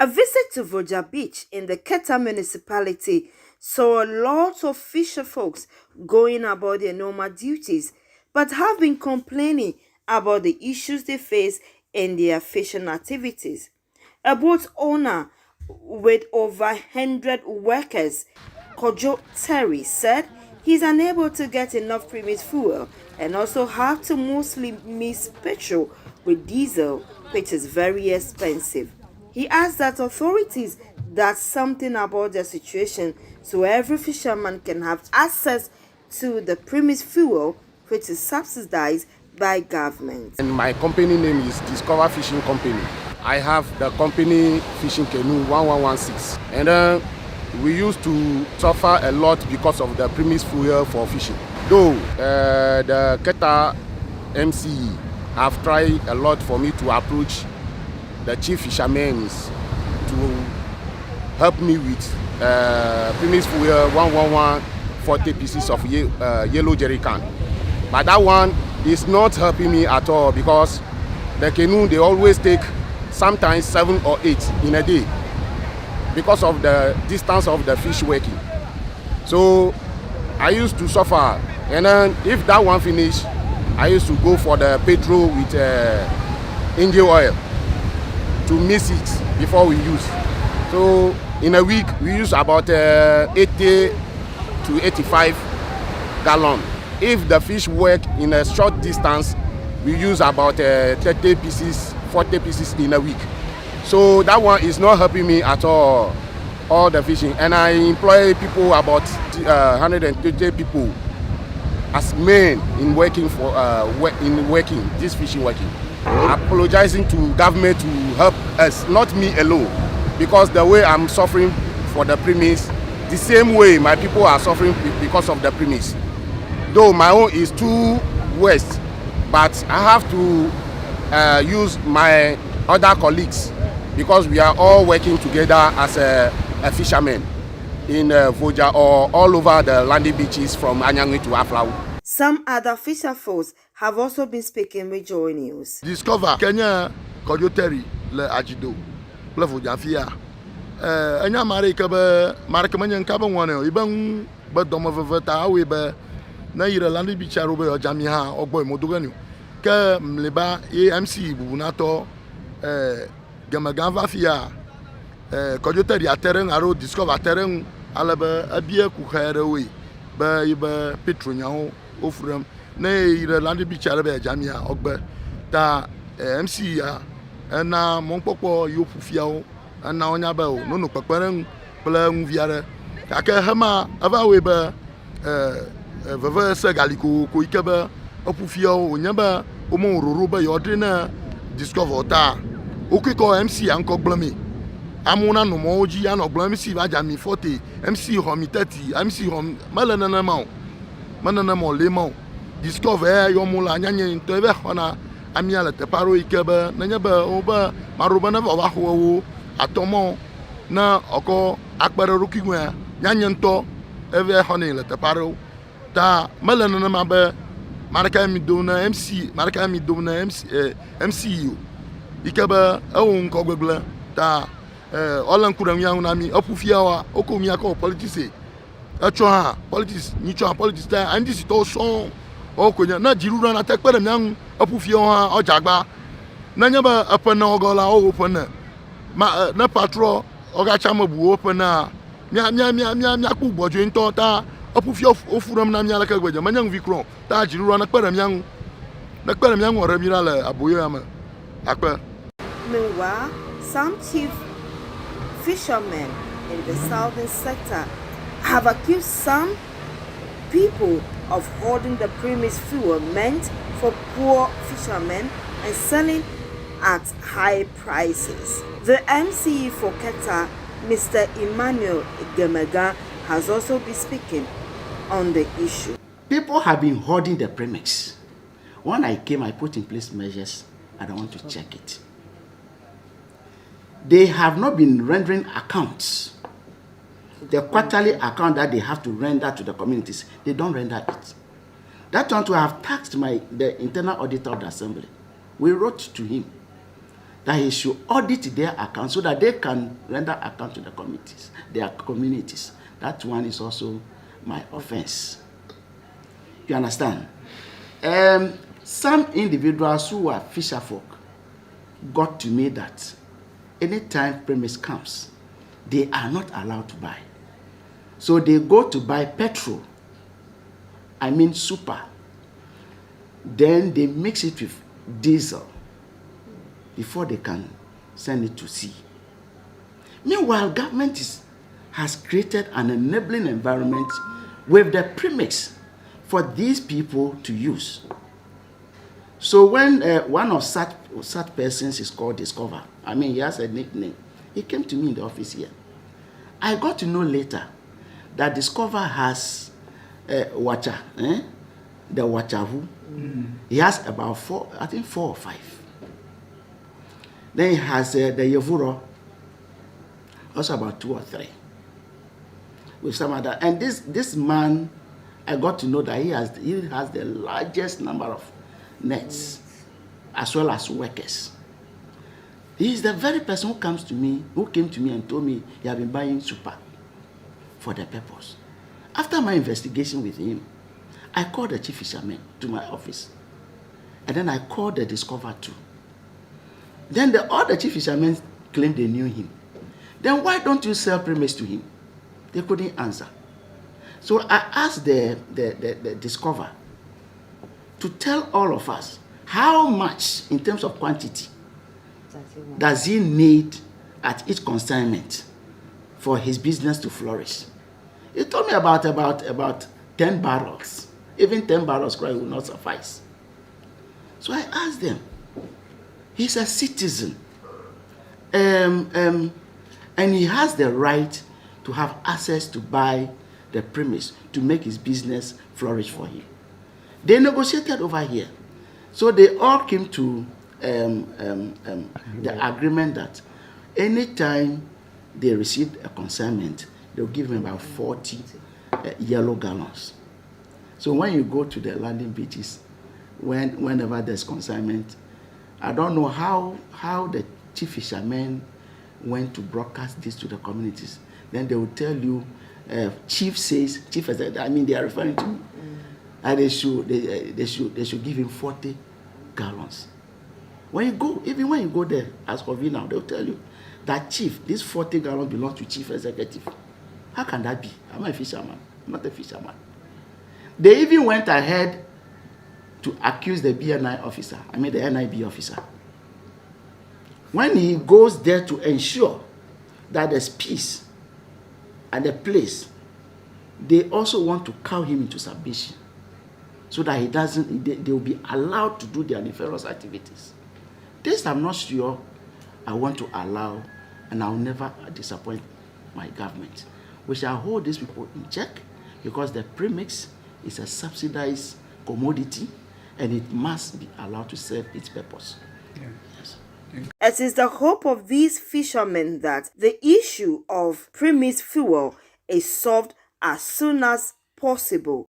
A visit to Voja Beach in the Keta municipality saw a lot of fisher folks going about their normal duties, but have been complaining about the issues they face in their fishing activities. A boat owner with over 100 workers, Kojo Terry, said he's unable to get enough premix fuel and also have to mostly mix petrol with diesel, which is very expensive. He asked that authorities does something about the situation so every fisherman can have access to the premix fuel, which is subsidized by government. And my company name is Discover Fishing Company. I have the company Fishing Canoe 1116. And we used to suffer a lot because of the premix fuel for fishing. Though the Keta MCE have tried a lot for me to approach the chief fishermen to help me with premix fuel 140 pieces of yellow jerry can. But that one is not helping me at all because the canoe, they always take sometimes 7 or 8 in a day because of the distance of the fish working. So I used to suffer, and then if that one finish, I used to go for the petrol with engine oil to mix it before we use. So in a week we use about 80 to 85 gallon. If the fish work in a short distance, we use about 30 pieces, 40 pieces in a week. So that one is not helping me at all the fishing. And I employ people, about 130 people as men in working this fishing working. Apologizing to government to help us, not me alone, because the way I'm suffering for the premix, the same way my people are suffering because of the premix. Though my own is too west, but I have to use my other colleagues because we are all working together as a fisherman in Voja or all over the landing beaches from Anyangwe to Aflau. Some other fisher folks have also been speaking with Joy News. Discover Kenya Kojoteri le Ajido le Voja Fia. Enya mare ka be mare ka manyan ka ban wane ibang ba dom veveta awe be na yire landing beach arobe o jami ha ogbo modoganu ke mleba AMC bubunato gamagan Fia Kojoteri ateren aro discover ateren alaba abie ku kharewe ba ibe petronyao ofram na yire landing beach arobe jamia ogbe ta MC ya na monpopo yopu fiao na onya ba o no peperen pla nviare aka hama ava we ba veve se galiko ko ikeba opu fiao onya ba o mo roro ba yodre na discover ta okiko MC anko blami amuna no moji ya no blami si ba jami 40 MC homi 30 MC hom malana na ma manana mo le ma discover yo mula nyanye to be hona amia le te paro ikeba na nya ba o ba maroba na ba ho atomo na oko akpara rukigwe nyanye nto eve hona le te paro ta malana na ma ba maraka mi do na MC maraka mi do na MCU ikeba awon ko gbegble ta olan kuram ya na mi opufia wa okomi aka politics acho ha politics ni cho politics ta andi si to so okonya na jirura na tekpere nyang opufia ha ojagba na nyaba apana ogola o opana ma na patro ogacha mabu opana mia ku bojo nto ta opufia ofuram na mia laka gbeja manyang vikron ta jirura na kpere nyang ore mirale aboyo ama akpa. Meanwhile, some chief fishermen in the southern sector have accused some people of hoarding the premix fuel meant for poor fishermen and selling at high prices. The MCE for Keta, Mr. Emmanuel Gemega, has also been speaking on the issue. People have been hoarding the premix. When I came, I put in place measures and I want to check it. They have not been rendering accounts. The quarterly account that they have to render to the communities, they don't render it. That one to have taxed the internal auditor of the assembly. We wrote to him that he should audit their account so that they can render account to the communities, their communities. That one is also my offense. You understand? Some individuals who are fisher folk got to me that anytime premise comes, they are not allowed to buy. So they go to buy petrol, I mean super. Then they mix it with diesel before they can send it to sea. Meanwhile, government has created an enabling environment with the premix for these people to use. So when one of such persons is called Discover, I mean, he has a nickname. He came to me in the office here. I got to know later that Discover has Watcher, the Watcher who. He has about 4 or 5. Then he has the Yevuro, also about 2 or 3. With some other, and this man, I got to know that he has the largest number of nets, as well as workers. He is the very person who came to me and told me he had been buying super for the purpose. After my investigation with him, I called the chief fisherman to my office, and then I called the Discover too. Then all the chief fishermen claimed they knew him. Then why don't you sell premise to him? They couldn't answer. So I asked the Discover to tell all of us how much, in terms of quantity, does he need at each consignment for his business to flourish. He told me about 10 barrels. Even 10 barrels will not suffice. So I asked them. He's a citizen, and he has the right to have access to buy the premise to make his business flourish for him. They negotiated over here. So they all came to the agreement that anytime they received a consignment, they'll give him about 40 yellow gallons. So when you go to the landing beaches, whenever there's consignment, I don't know how the chief fishermen went to broadcast this to the communities. Then they will tell you, chief says, I mean, they are referring to me, and they should give him 40 gallons. Even when you go there, as for me now, they'll tell you that chief, this 40 gallons belongs to chief executive. How can that be? I'm a fisherman. I'm not a fisherman. They even went ahead to accuse the BNI officer, the NIB officer. When he goes there to ensure that there's peace at the place, they also want to cow him into submission so that they will be allowed to do their nefarious activities. This I'm not sure I want to allow, and I'll never disappoint my government. We shall hold these people in check because the premix is a subsidized commodity and it must be allowed to serve its purpose. Yeah. Yes. It is the hope of these fishermen that the issue of premise fuel is solved as soon as possible.